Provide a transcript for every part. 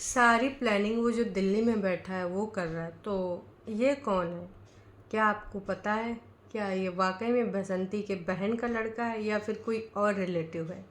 सारी प्लानिंग वो जो दिल्ली में बैठा है वो कर रहा है। तो ये कौन है? क्या आपको पता है? क्या ये वाकई में बसंती के बहन का लड़का है या फिर कोई और रिलेटिव है?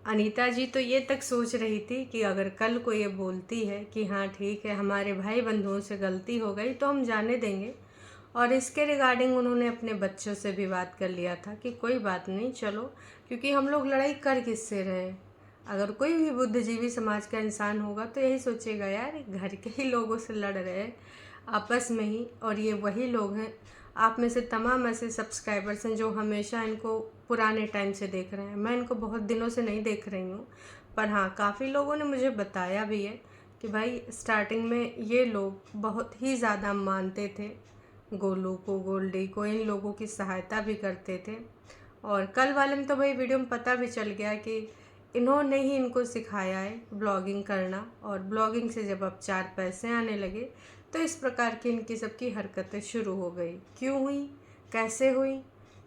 अनीता जी तो ये तक सोच रही थी कि अगर कल को ये बोलती है कि हाँ ठीक है, हमारे भाई बंधुओं से गलती हो गई तो हम जाने देंगे। और इसके रिगार्डिंग उन्होंने अपने बच्चों से भी बात कर लिया था कि कोई बात नहीं, चलो, क्योंकि हम लोग लड़ाई कर किससे रहे हैं। अगर कोई भी बुद्धिजीवी समाज का इंसान होगा तो यही सोचेगा, यार घर के ही लोगों से लड़ रहे हैं आपस में ही, और ये वही लोग हैं। आप में से तमाम ऐसे सब्सक्राइबर्स हैं जो हमेशा इनको पुराने टाइम से देख रहे हैं। मैं इनको बहुत दिनों से नहीं देख रही हूँ, पर हाँ, काफ़ी लोगों ने मुझे बताया भी है कि भाई स्टार्टिंग में ये लोग बहुत ही ज़्यादा मानते थे गोलू को, गोल्डी को, इन लोगों की सहायता भी करते थे। और कल वाले में तो भाई वीडियो में पता भी चल गया कि इन्होंने ही इनको सिखाया है ब्लॉगिंग करना, और ब्लॉगिंग से जब अब 4 पैसे आने लगे तो इस प्रकार की इनकी सबकी हरकतें शुरू हो गई। क्यों हुई, कैसे हुई?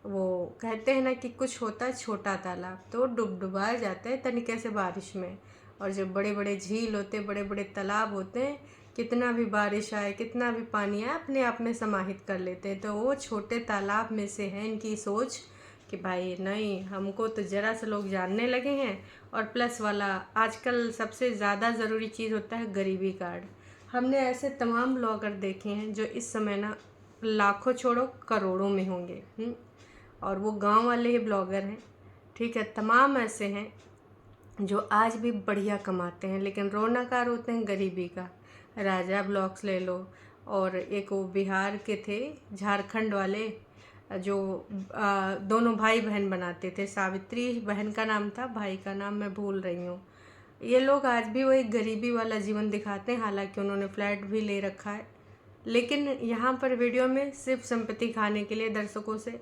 वो कहते हैं ना कि कुछ होता है छोटा तालाब तो डुबडुबाया जाता है तनिके से बारिश में, और जो बड़े बड़े झील होते, बड़े बड़े तालाब होते हैं, कितना भी बारिश आए, कितना भी पानी आए, अपने आप में समाहित कर लेते हैं। तो वो छोटे तालाब में से है इनकी सोच कि भाई नहीं, हमको तो ज़रा से लोग जानने लगे हैं। और प्लस वाला, आजकल सबसे ज़्यादा ज़रूरी चीज़ होता है गरीबी कार्ड। हमने ऐसे तमाम ब्लॉगर देखे हैं जो इस समय ना लाखों छोड़ो करोड़ों में होंगे, और वो गांव वाले ही ब्लॉगर हैं। ठीक है, तमाम ऐसे हैं जो आज भी बढ़िया कमाते हैं, लेकिन रोनाकार होते हैं गरीबी का। राजा ब्लॉग्स ले लो, और एक वो बिहार के थे, झारखंड वाले, जो दोनों भाई बहन बनाते थे। सावित्री बहन का नाम था, भाई का नाम मैं भूल रही हूँ। ये लोग आज भी वही गरीबी वाला जीवन दिखाते हैं, हालांकि उन्होंने फ्लैट भी ले रखा है। लेकिन यहाँ पर वीडियो में सिर्फ सिंपैथी खाने के लिए दर्शकों से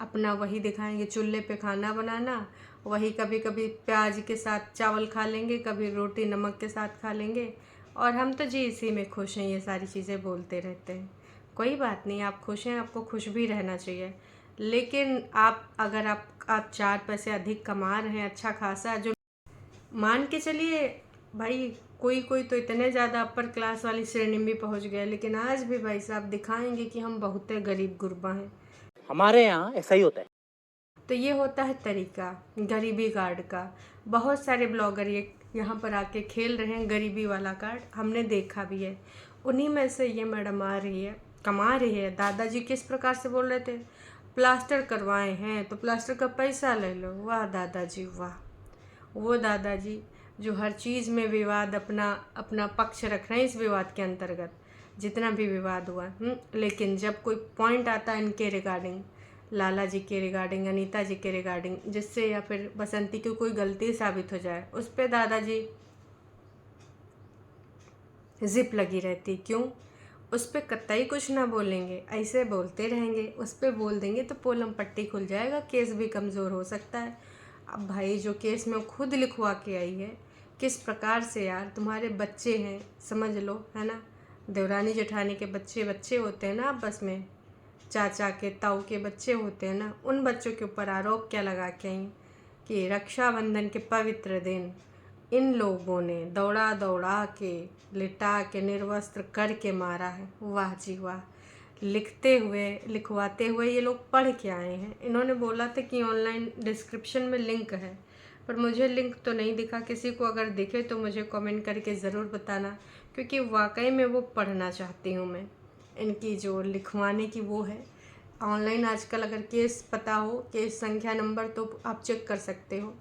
अपना वही दिखाएंगे, चूल्हे पे खाना बनाना, वही कभी कभी प्याज के साथ चावल खा लेंगे, कभी रोटी नमक के साथ खा लेंगे, और हम तो जी इसी में खुश हैं, ये सारी चीज़ें बोलते रहते हैं। कोई बात नहीं, आप खुश हैं, आपको खुश भी रहना चाहिए। लेकिन अगर आप 4 पैसे अधिक कमा रहे हैं, अच्छा खासा, जो मान के चलिए भाई, कोई कोई तो इतने ज़्यादा अपर क्लास वाली श्रेणी में पहुंच गए, लेकिन आज भी भाई साहब दिखाएंगे कि हम बहुत गरीब गुरबा हैं। हमारे यहाँ ऐसा ही होता है। तो ये होता है तरीका गरीबी कार्ड का। बहुत सारे ब्लॉगर ये यहाँ पर आके खेल रहे हैं गरीबी वाला कार्ड, हमने देखा भी है। उन्हीं में से ये मैडम आ रही है, कमा रही है। दादाजी किस प्रकार से बोल रहे थे, प्लास्टर करवाए हैं तो प्लास्टर का पैसा ले लो। वाह दादाजी वाह, वो दादाजी जो हर चीज़ में विवाद, अपना अपना पक्ष रख रहे हैं इस विवाद के अंतर्गत, जितना भी विवाद हुआ। लेकिन जब कोई पॉइंट आता है इनके रिगार्डिंग, लाला जी के रिगार्डिंग, अनीता जी के रिगार्डिंग, जिससे या फिर बसंती की कोई गलती साबित हो जाए, उस पर दादाजी जिप लगी रहती। क्यों? उस पर कतई कुछ ना बोलेंगे, ऐसे बोलते रहेंगे। उस पर बोल देंगे तो पोलम पट्टी खुल जाएगा, केस भी कमज़ोर हो सकता है। अब भाई जो केस में खुद लिखवा के आई है, किस प्रकार से, यार तुम्हारे बच्चे हैं, समझ लो, है ना, देवरानी जेठानी के बच्चे बच्चे होते हैं ना आपस में, चाचा के ताऊ के बच्चे होते हैं ना, उन बच्चों के ऊपर आरोप क्या लगा के आई कि रक्षाबंधन के पवित्र दिन इन लोगों ने दौड़ा दौड़ा के, लिटा के, निर्वस्त्र करके मारा है। वाह जी वाह, लिखवाते हुए ये लोग पढ़ के आए हैं। इन्होंने बोला था कि ऑनलाइन डिस्क्रिप्शन में लिंक है, पर मुझे लिंक तो नहीं दिखा। किसी को अगर दिखे तो मुझे कमेंट करके ज़रूर बताना, क्योंकि वाकई में वो पढ़ना चाहती हूँ मैं। इनकी जो लिखवाने की वो है ऑनलाइन, आजकल अगर केस पता हो, केस संख्या नंबर, तो आप चेक कर सकते हो।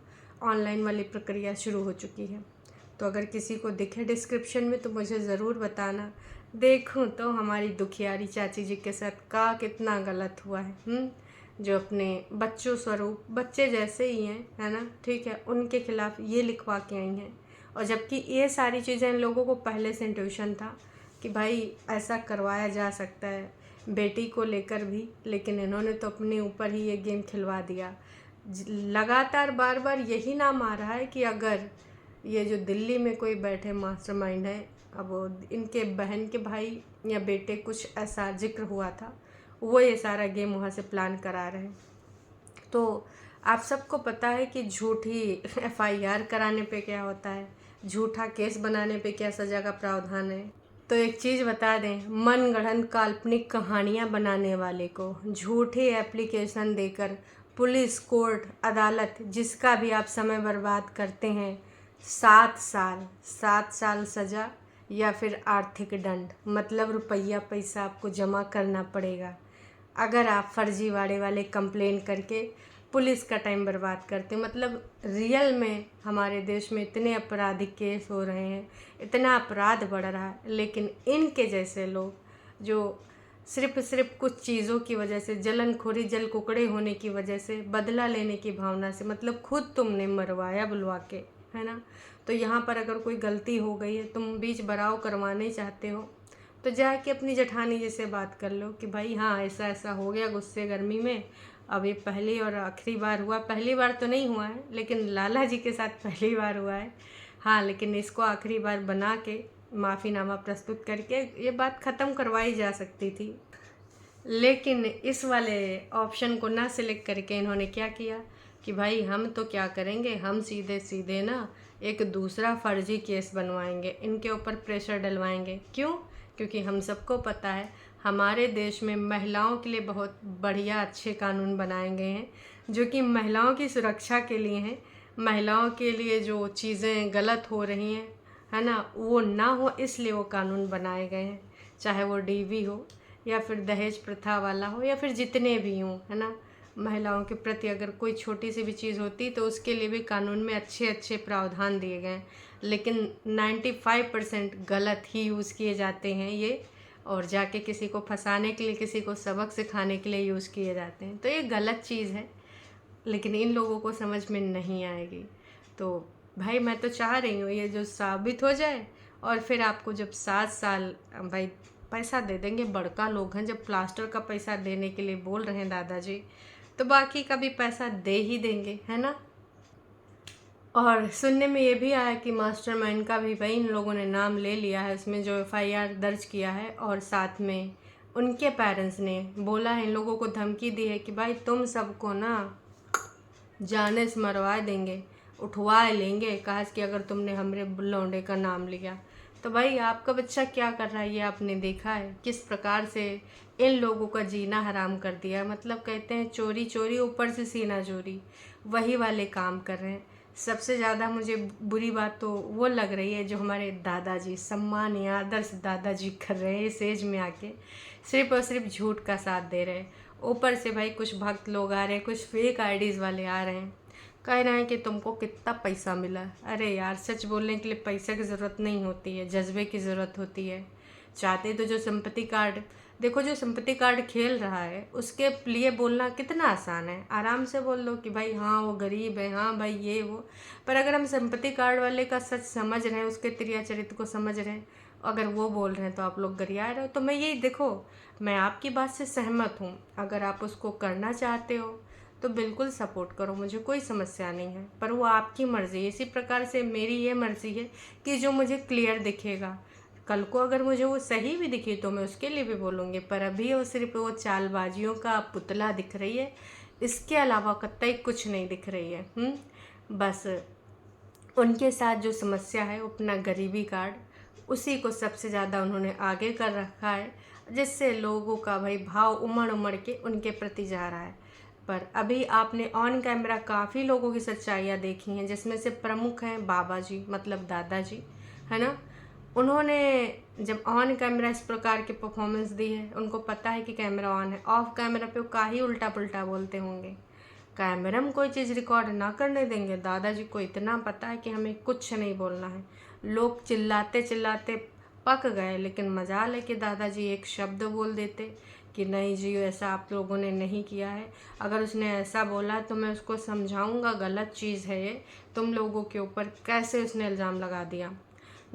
ऑनलाइन वाली प्रक्रिया शुरू हो चुकी है। तो अगर किसी को दिखे डिस्क्रिप्शन में तो मुझे ज़रूर बताना, देखूं तो हमारी दुखियारी चाची जी के साथ का कितना गलत हुआ है। जो अपने बच्चों स्वरूप, बच्चे जैसे ही हैं, है ना, ठीक है, उनके खिलाफ ये लिखवा के आई हैं। और जबकि ये सारी चीज़ें इन लोगों को पहले से इंट्यूशन था कि भाई ऐसा करवाया जा सकता है बेटी को लेकर भी, लेकिन इन्होंने तो अपने ऊपर ही ये गेम खिलवा दिया। लगातार बार बार यही नाम आ रहा है कि अगर ये जो दिल्ली में कोई बैठे मास्टरमाइंड है, अब इनके बहन के भाई या बेटे, कुछ ऐसा जिक्र हुआ था, वो ये सारा गेम वहाँ से प्लान करा रहे हैं। तो आप सबको पता है कि झूठी FIR कराने पे क्या होता है, झूठा केस बनाने पे क्या सज़ा का प्रावधान है। तो एक चीज़ बता दें, मनगढ़ंत काल्पनिक कहानियाँ बनाने वाले को झूठी एप्लीकेशन देकर पुलिस, कोर्ट, अदालत, जिसका भी आप समय बर्बाद करते हैं, 7 साल सज़ा या फिर आर्थिक दंड, मतलब रुपया पैसा आपको जमा करना पड़ेगा अगर आप फर्जीवाड़े वाले कंप्लेन करके पुलिस का टाइम बर्बाद करते। मतलब रियल में हमारे देश में इतने आपराधिक केस हो रहे हैं, इतना अपराध बढ़ रहा है, लेकिन इनके जैसे लोग जो सिर्फ कुछ चीज़ों की वजह से, जलनखोरी, जल कुकड़े होने की वजह से, बदला लेने की भावना से, मतलब खुद तुमने मरवाया बुलवा के, है ना। तो यहाँ पर अगर कोई गलती हो गई है, तुम बीच बराव करवाने चाहते हो, तो जाके अपनी जेठानी जी से बात कर लो कि भाई हाँ ऐसा ऐसा हो गया गुस्से गर्मी में, अब ये पहली और आखिरी बार हुआ। पहली बार तो नहीं हुआ है, लेकिन लाला जी के साथ पहली बार हुआ है, हाँ, लेकिन इसको आखिरी बार बना के माफ़ीनामा प्रस्तुत करके ये बात ख़त्म करवाई जा सकती थी। लेकिन इस वाले ऑप्शन को ना सिलेक्ट करके इन्होंने क्या किया कि भाई हम तो क्या करेंगे, हम सीधे सीधे ना एक दूसरा फर्जी केस बनवाएंगे, इनके ऊपर प्रेशर डलवाएंगे। क्यों? क्योंकि हम सबको पता है हमारे देश में महिलाओं के लिए बहुत बढ़िया अच्छे कानून बनाए गए हैं, जो कि महिलाओं की सुरक्षा के लिए हैं। महिलाओं के लिए जो चीज़ें गलत हो रही हैं, है ना, वो ना हो इसलिए वो कानून बनाए गए हैं, चाहे वो डीवी हो या फिर दहेज प्रथा वाला हो या फिर जितने भी हों, है ना। महिलाओं के प्रति अगर कोई छोटी सी भी चीज़ होती तो उसके लिए भी कानून में अच्छे अच्छे प्रावधान दिए गए हैं, लेकिन 95% गलत ही यूज़ किए जाते हैं ये, और जाके किसी को फंसाने के लिए, किसी को सबक सिखाने के लिए यूज़ किए जाते हैं। तो ये गलत चीज़ है, लेकिन इन लोगों को समझ में नहीं आएगी। तो भाई मैं तो चाह रही हूँ ये जो साबित हो जाए, और फिर आपको जब 7 साल भाई पैसा दे देंगे, बड़का लोग हैं, जब प्लास्टर का पैसा देने के लिए बोल रहे हैं दादाजी, तो बाकी का भी पैसा दे ही देंगे, है ना। और सुनने में ये भी आया कि मास्टरमाइंड का भी भाई इन लोगों ने नाम ले लिया है उसमें, जो एफआईआर दर्ज किया है, और साथ में उनके पेरेंट्स ने बोला है, इन लोगों को धमकी दी है कि भाई तुम सबको ना जाने से मरवा देंगे, उठवा लेंगे, कहा कि अगर तुमने हमरे लौंडे का नाम लिया। तो भाई आपका बच्चा क्या कर रहा है ये आपने देखा है, किस प्रकार से इन लोगों का जीना हराम कर दिया। मतलब कहते हैं चोरी चोरी ऊपर से सीना चोरी, वही वाले काम कर रहे हैं। सबसे ज़्यादा मुझे बुरी बात तो वो लग रही है जो हमारे दादाजी, सम्मानीय आदर्श दादाजी कर रहे हैं इस एज में आके, सिर्फ और सिर्फ झूठ का साथ दे रहे हैं। ऊपर से भाई कुछ भक्त लोग आ रहे हैं, कुछ फेक आईडीज़ वाले आ रहे हैं, कह रहे हैं कि तुमको कितना पैसा मिला। अरे यार, सच बोलने के लिए पैसे की ज़रूरत नहीं होती है, जज्बे की ज़रूरत होती है। चाहते तो जो संपत्ति कार्ड, देखो जो संपत्ति कार्ड खेल रहा है उसके लिए बोलना कितना आसान है, आराम से बोल लो कि भाई हाँ वो गरीब है, हाँ भाई ये वो। पर अगर हम संपत्ति कार्ड वाले का सच समझ रहे हैं, उसके क्रिया चरित्र को समझ रहे हैं, अगर वो बोल रहे हैं तो आप लोग गरिया रहे हो। तो मैं यही, देखो मैं आपकी बात से सहमत हूँ, अगर आप उसको करना चाहते हो तो बिल्कुल सपोर्ट करो, मुझे कोई समस्या नहीं है, पर वो आपकी मर्ज़ी है। इसी प्रकार से मेरी ये मर्ज़ी है कि जो मुझे क्लियर दिखेगा, कल को अगर मुझे वो सही भी दिखी तो मैं उसके लिए भी बोलूँगी, पर अभी वो सिर्फ वो चालबाजियों का पुतला दिख रही है, इसके अलावा कतई कुछ नहीं दिख रही है। बस उनके साथ जो समस्या है अपना गरीबी कार्ड, उसी को सबसे ज़्यादा उन्होंने आगे कर रखा है, जिससे लोगों का भाई भाव उमड़ उमड़ के उनके प्रति जा रहा है। पर अभी आपने ऑन कैमरा काफ़ी लोगों की सच्चाइयाँ देखी हैं, जिसमें से प्रमुख हैं बाबा जी, मतलब दादाजी, है ना। उन्होंने जब ऑन कैमरा इस प्रकार की परफॉर्मेंस दी है, उनको पता है कि कैमरा ऑन है, ऑफ कैमरा पे वो काहे उल्टा पुल्टा बोलते होंगे। कैमरा में कोई चीज़ रिकॉर्ड ना करने देंगे, दादाजी को इतना पता है कि हमें कुछ नहीं बोलना है। लोग चिल्लाते चिल्लाते पक गए, लेकिन मजाल है कि दादाजी एक शब्द बोल देते कि नहीं जी ऐसा आप लोगों ने नहीं किया है। अगर उसने ऐसा बोला तो मैं उसको समझाऊंगा, गलत चीज़ है ये, तुम लोगों के ऊपर कैसे उसने इल्ज़ाम लगा दिया।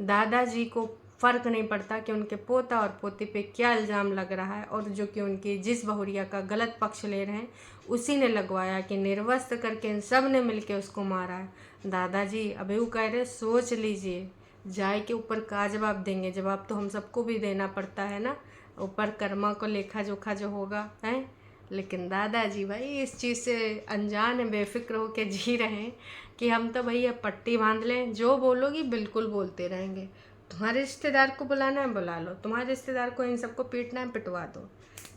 दादाजी को फ़र्क नहीं पड़ता कि उनके पोता और पोती पे क्या इल्ज़ाम लग रहा है, और जो कि उनकी जिस बहुरिया का गलत पक्ष ले रहे हैं उसी ने लगवाया कि निर्वस्त्र करके इन सब ने मिलके उसको मारा है। दादाजी अभी वो कह रहे सोच लीजिए, जाय के ऊपर का जवाब देंगे, जवाब तो हम सबको भी देना पड़ता है ना, ऊपर कर्मा को लेखा जोखा जो होगा है। लेकिन दादाजी भाई इस चीज़ से अनजान है, बेफिक्र होकर जी रहे हैं कि हम तो भैया पट्टी बांध लें, जो बोलोगी बिल्कुल बोलते रहेंगे। तुम्हारे रिश्तेदार को बुलाना है बुला लो, तुम्हारे रिश्तेदार को इन सबको पीटना है पिटवा दो।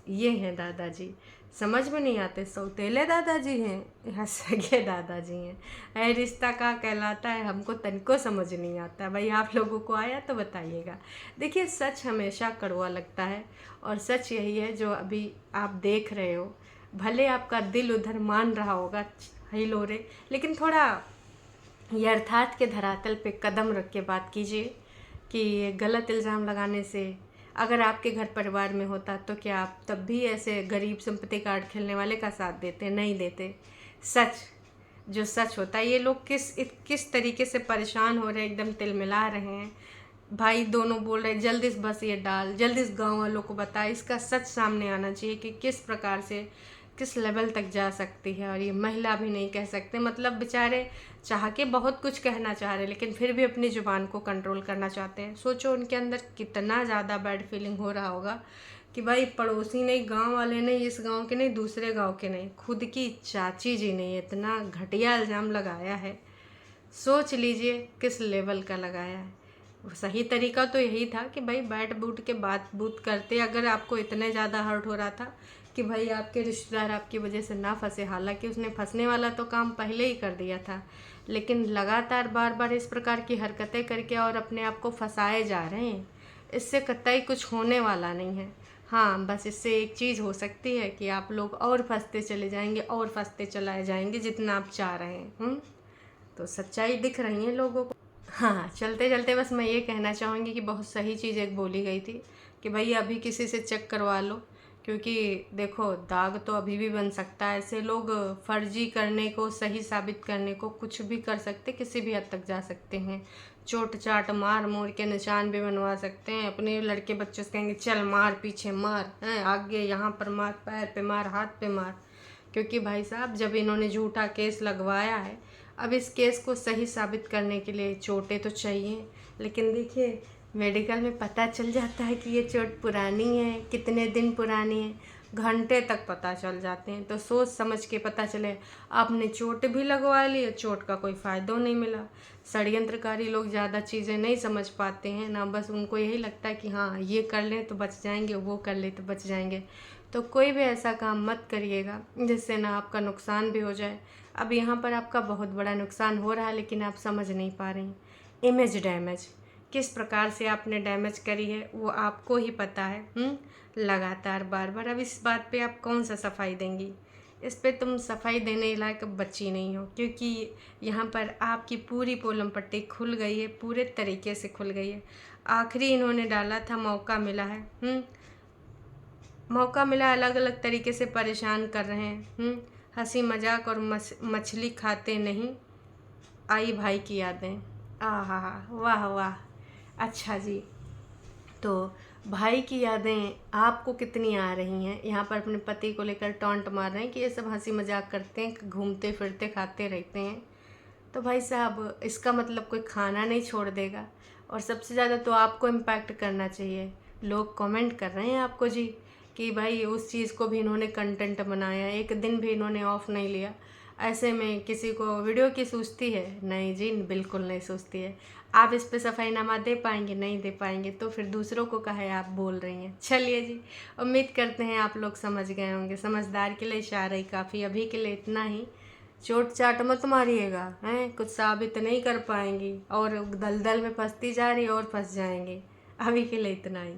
ये हैं दादाजी, समझ में नहीं आते सौतेले दादाजी हैं या सगे दादाजी हैं। है रिश्ता का कहलाता है, हमको तनिको समझ नहीं आता। भाई आप लोगों को आया तो बताइएगा। देखिए सच हमेशा कड़वा लगता है, और सच यही है जो अभी आप देख रहे हो। भले आपका दिल उधर मान रहा होगा ही लो रे, लेकिन थोड़ा यथार्थ के धरातल पे कदम रख के बात कीजिए कि गलत इल्ज़ाम लगाने से अगर आपके घर परिवार में होता तो क्या आप तब भी ऐसे गरीब सिंपैथी कार्ड खेलने वाले का साथ देते? नहीं देते। सच जो सच होता है, ये लोग किस तरीके से परेशान हो रहे हैं, एकदम तिलमिला रहे हैं। भाई दोनों बोल रहे जल्दी से बस ये डाल, जल्दी से गांव वालों को बता। इसका सच सामने आना चाहिए कि किस प्रकार से किस लेवल तक जा सकती है। और ये महिला भी नहीं कह सकते, मतलब बेचारे चाह के बहुत कुछ कहना चाह रहे लेकिन फिर भी अपनी ज़ुबान को कंट्रोल करना चाहते हैं। सोचो उनके अंदर कितना ज़्यादा बैड फीलिंग हो रहा होगा कि भाई पड़ोसी नहीं, गांव वाले नहीं, इस गांव के नहीं, दूसरे गांव के नहीं, खुद की चाची जी ने इतना घटिया इल्ज़ाम लगाया है। सोच लीजिए किस लेवल का लगाया है। सही तरीका तो यही था कि भाई बैठ बूट के बात बूत करते, अगर आपको इतने ज़्यादा हर्ट हो रहा था कि भाई आपके रिश्तेदार आपकी वजह से ना फंसे। हालांकि उसने फंसने वाला तो काम पहले ही कर दिया था, लेकिन लगातार बार बार इस प्रकार की हरकतें करके और अपने आप को फंसाए जा रहे हैं। इससे कतई कुछ होने वाला नहीं है। हाँ, बस इससे एक चीज़ हो सकती है कि आप लोग और फंसते चले जाएंगे और फंसते चलाए जाएंगे जितना आप चाह रहे हैं। तो सच्चाई दिख रही है लोगों को। हाँ, चलते चलते बस मैं ये कहना चाहूँगी कि बहुत सही चीज़ एक बोली गई थी कि भाई अभी किसी से चेक करवा लो, क्योंकि देखो दाग तो अभी भी बन सकता है। ऐसे लोग फर्जी करने को, सही साबित करने को कुछ भी कर सकते, किसी भी हद तक जा सकते हैं। चोट चाट मार मोड़ के निशान भी बनवा सकते हैं। अपने लड़के बच्चों से कहेंगे चल मार, पीछे मार, हैं आगे यहाँ पर मार, पैर पे मार, हाथ पे मार। क्योंकि भाई साहब जब इन्होंने झूठा केस लगवाया है, अब इस केस को सही साबित करने के लिए चोटें तो चाहिए। लेकिन देखिए मेडिकल में पता चल जाता है कि ये चोट पुरानी है, कितने दिन पुरानी है, घंटे तक पता चल जाते हैं। तो सोच समझ के पता चले आपने चोट भी लगवा ली, चोट का कोई फ़ायदा नहीं मिला। षड्यंत्रकारी लोग ज़्यादा चीज़ें नहीं समझ पाते हैं ना, बस उनको यही लगता है कि हाँ ये कर लें तो बच जाएंगे, वो कर ले तो बच जाएंगे। तो कोई भी ऐसा काम मत करिएगा जिससे ना आपका नुकसान भी हो जाए। अब यहाँ पर आपका बहुत बड़ा नुकसान हो रहा है लेकिन आप समझ नहीं पा रही। इमेज डैमेज किस प्रकार से आपने डैमेज करी है वो आपको ही पता है। लगातार बार बार। अब इस बात पे आप कौन सा सफाई देंगी? इस पे तुम सफाई देने लायक बच्ची नहीं हो, क्योंकि यहाँ पर आपकी पूरी पोलम पट्टी खुल गई है, पूरे तरीके से खुल गई है। आखिरी इन्होंने डाला था, मौका मिला है। मौका मिला, अलग अलग तरीके से परेशान कर रहे हैं। हंसी मजाक और मछली खाते नहीं, आई भाई की यादें। आहा, वाह वाह, अच्छा जी। तो भाई की यादें आपको कितनी आ रही हैं? यहाँ पर अपने पति को लेकर टॉन्ट मार रहे हैं कि ये सब हंसी मजाक करते हैं, घूमते फिरते खाते रहते हैं। तो भाई साहब इसका मतलब कोई खाना नहीं छोड़ देगा। और सबसे ज़्यादा तो आपको इम्पैक्ट करना चाहिए। लोग कमेंट कर रहे हैं आपको जी कि भाई उस चीज़ को भी इन्होंने कंटेंट बनाया, एक दिन भी इन्होंने ऑफ नहीं लिया। ऐसे में किसी को वीडियो की सूझती है? नहीं जी, बिल्कुल नहीं सूझती है। आप इस पे सफाईनामा दे पाएंगे? नहीं दे पाएंगे, तो फिर दूसरों को काहे आप बोल रही हैं। चलिए जी, उम्मीद करते हैं आप लोग समझ गए होंगे। समझदार के लिए इशारा ही काफ़ी। अभी के लिए इतना ही। चोट चाट मत मारिएगा, हैं कुछ साबित नहीं कर पाएंगी और दलदल में फंसती जा रही और फंस जाएंगे। अभी के लिए इतना ही।